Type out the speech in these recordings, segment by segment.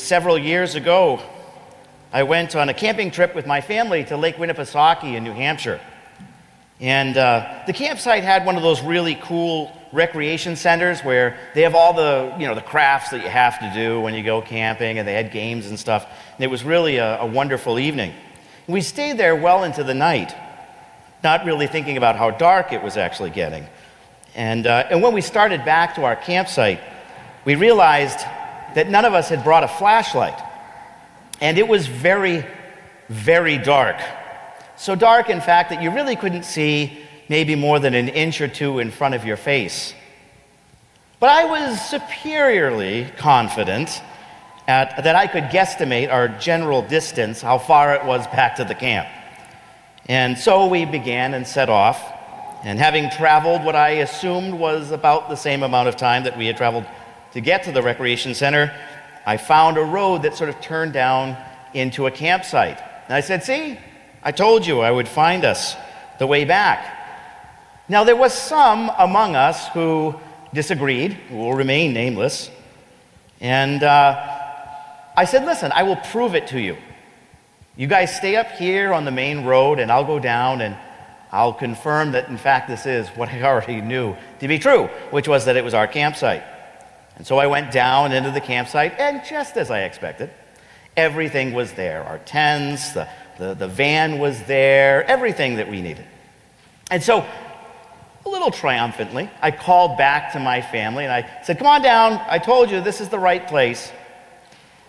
several years ago, I went on a camping trip with my family to Lake Winnipesaukee in New Hampshire. And the campsite had one of those really cool recreation centers where they have all the crafts that you have to do when you go camping, and they had games and stuff. And it was really a wonderful evening. We stayed there well into the night, not really thinking about how dark it was actually getting. And when we started back to our campsite, we realized that none of us had brought a flashlight. And it was very, very dark. So dark, in fact, that you really couldn't see maybe more than an inch or two in front of your face. But I was superiorly confident that I could guesstimate our general distance, how far it was back to the camp. And so we began and set off. And having traveled what I assumed was about the same amount of time that we had traveled to get to the recreation center, I found a road that sort of turned down into a campsite. And I said, "See, I told you I would find us the way back." Now, there was some among us who disagreed, who will remain nameless. And I said, "Listen, I will prove it to you. You guys stay up here on the main road, and I'll go down, and I'll confirm that, in fact, this is what I already knew to be true, which was that it was our campsite." And so I went down into the campsite, and just as I expected, everything was there. Our tents, the van was there, everything that we needed. And so, a little triumphantly, I called back to my family, and I said, "Come on down, I told you this is the right place."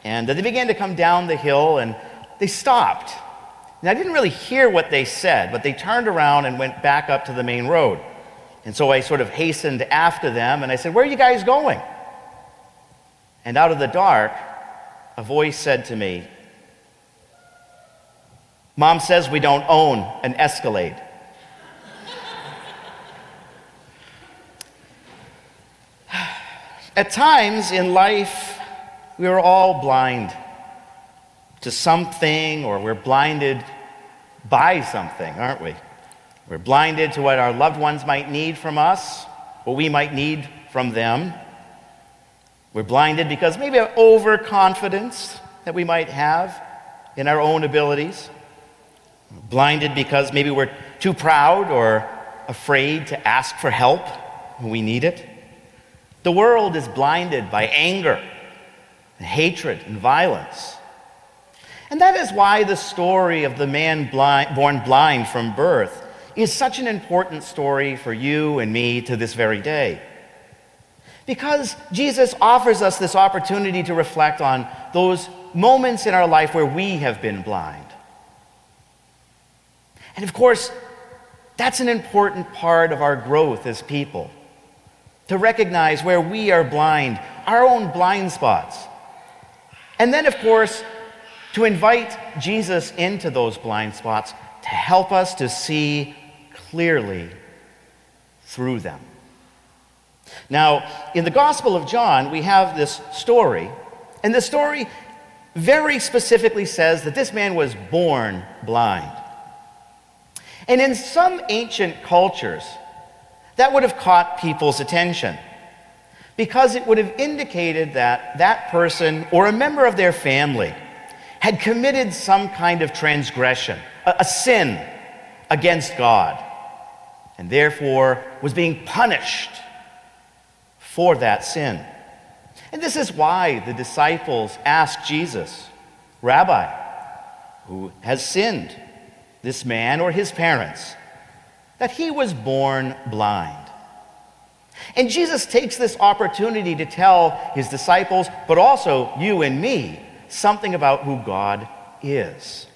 And they began to come down the hill, and they stopped. And I didn't really hear what they said, but they turned around and went back up to the main road. And so I sort of hastened after them, and I said, "Where are you guys going?" And out of the dark, a voice said to me, "Mom says we don't own an Escalade." At times in life, we are all blind to something, or we're blinded by something, aren't we? We're blinded to what our loved ones might need from us, what we might need from them. We're blinded because maybe of overconfidence that we might have in our own abilities. We're blinded because maybe we're too proud or afraid to ask for help when we need it. The world is blinded by anger and hatred and violence. And that is why the story of the man born blind from birth is such an important story for you and me to this very day. Because Jesus offers us this opportunity to reflect on those moments in our life where we have been blind. And of course, that's an important part of our growth as people, to recognize where we are blind, our own blind spots. And then, of course, to invite Jesus into those blind spots to help us to see clearly through them. Now, in the Gospel of John, we have this story, and the story very specifically says that this man was born blind. And in some ancient cultures, that would have caught people's attention, because it would have indicated that that person or a member of their family had committed some kind of transgression, a sin against God, and therefore was being punished for that sin. And this is why the disciples asked Jesus, "Rabbi, who has sinned, this man or his parents, that he was born blind?" And Jesus takes this opportunity to tell his disciples, but also you and me, something about who God is.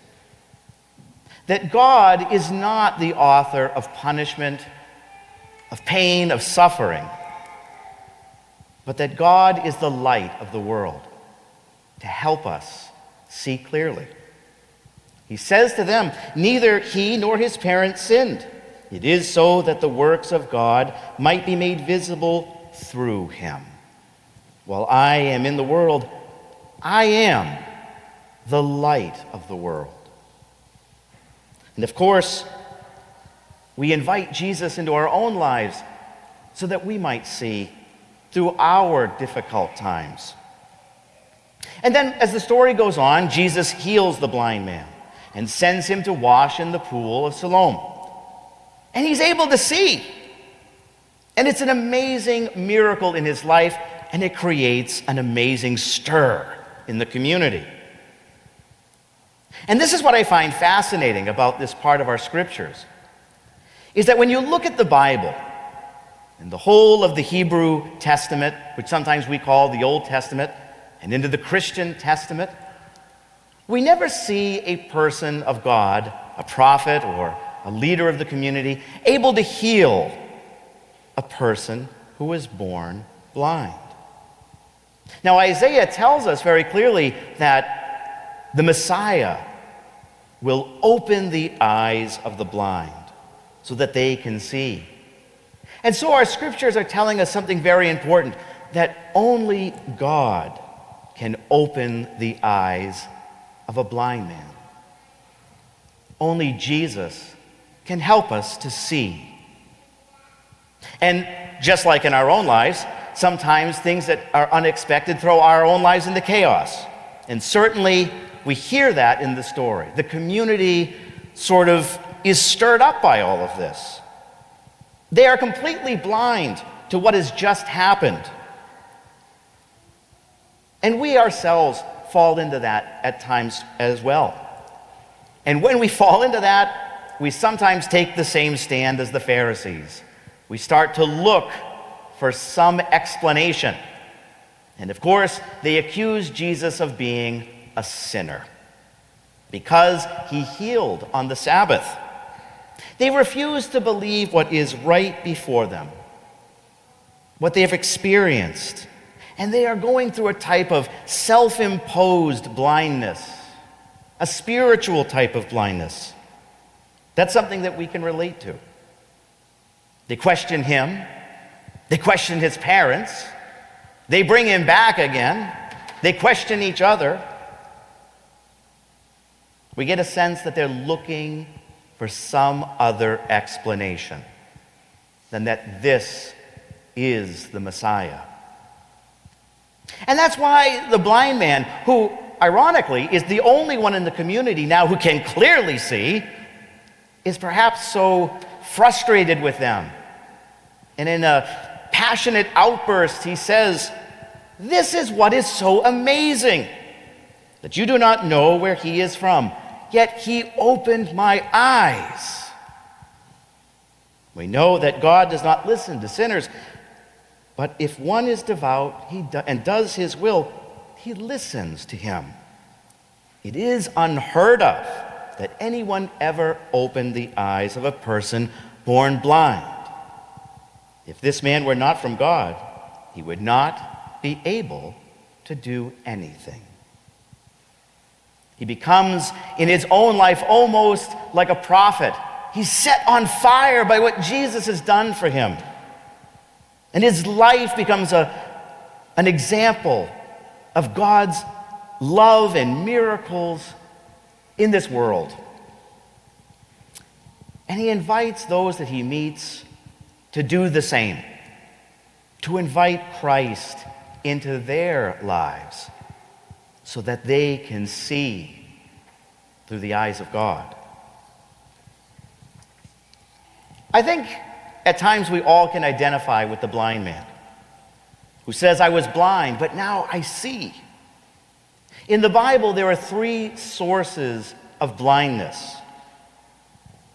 That God is not the author of punishment, of pain, of suffering, but that God is the light of the world to help us see clearly. He says to them, "Neither he nor his parents sinned. It is so that the works of God might be made visible through him. While I am in the world, I am the light of the world." And of course, we invite Jesus into our own lives so that we might see through our difficult times. And then as the story goes on, Jesus heals the blind man and sends him to wash in the pool of Siloam. And he's able to see. And it's an amazing miracle in his life, and it creates an amazing stir in the community. And this is what I find fascinating about this part of our scriptures, is that when you look at the Bible and the whole of the Hebrew Testament, which sometimes we call the Old Testament, and into the Christian Testament, we never see a person of God, a prophet or a leader of the community, able to heal a person who was born blind. Now, Isaiah tells us very clearly that the Messiah will open the eyes of the blind so that they can see. And so our scriptures are telling us something very important, that only God can open the eyes of a blind man. Only Jesus can help us to see. And just like in our own lives, sometimes things that are unexpected throw our own lives into chaos. And certainly we hear that in the story. The community sort of is stirred up by all of this. They are completely blind to what has just happened. And we ourselves fall into that at times as well. And when we fall into that, we sometimes take the same stand as the Pharisees. We start to look for some explanation. And of course, they accuse Jesus of being a sinner because he healed on the Sabbath. They refuse to believe what is right before them, what they have experienced. And they are going through a type of self-imposed blindness, a spiritual type of blindness. That's something that we can relate to. They question him. They question his parents. They bring him back again. They question each other. We get a sense that they're looking for some other explanation than that this is the Messiah. And that's why the blind man, who ironically is the only one in the community now who can clearly see, is perhaps so frustrated with them. And in a passionate outburst, he says, "This is what is so amazing, that you do not know where he is from, yet he opened my eyes." We know that God does not listen to sinners, but if one is devout and does his will, he listens to him. It is unheard of that anyone ever opened the eyes of a person born blind. If this man were not from God, he would not be able to do anything. He becomes, in his own life, almost like a prophet. He's set on fire by what Jesus has done for him. And his life becomes an example of God's love and miracles in this world. And he invites those that he meets to do the same, to invite Christ into their lives so that they can see through the eyes of God. I think at times we all can identify with the blind man who says, "I was blind, but now I see." In the Bible, there are three sources of blindness: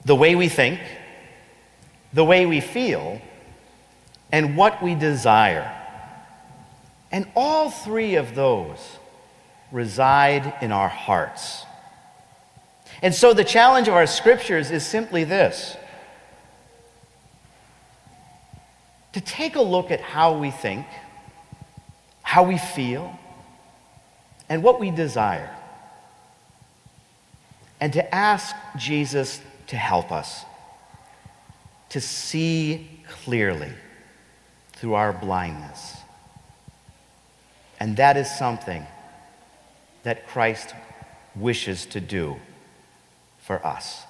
the way we think, the way we feel, and what we desire. And all three of those reside in our hearts. And so the challenge of our scriptures is simply this: to take a look at how we think, how we feel, and what we desire, and to ask Jesus to help us to see clearly through our blindness. And that is something that Christ wishes to do for us.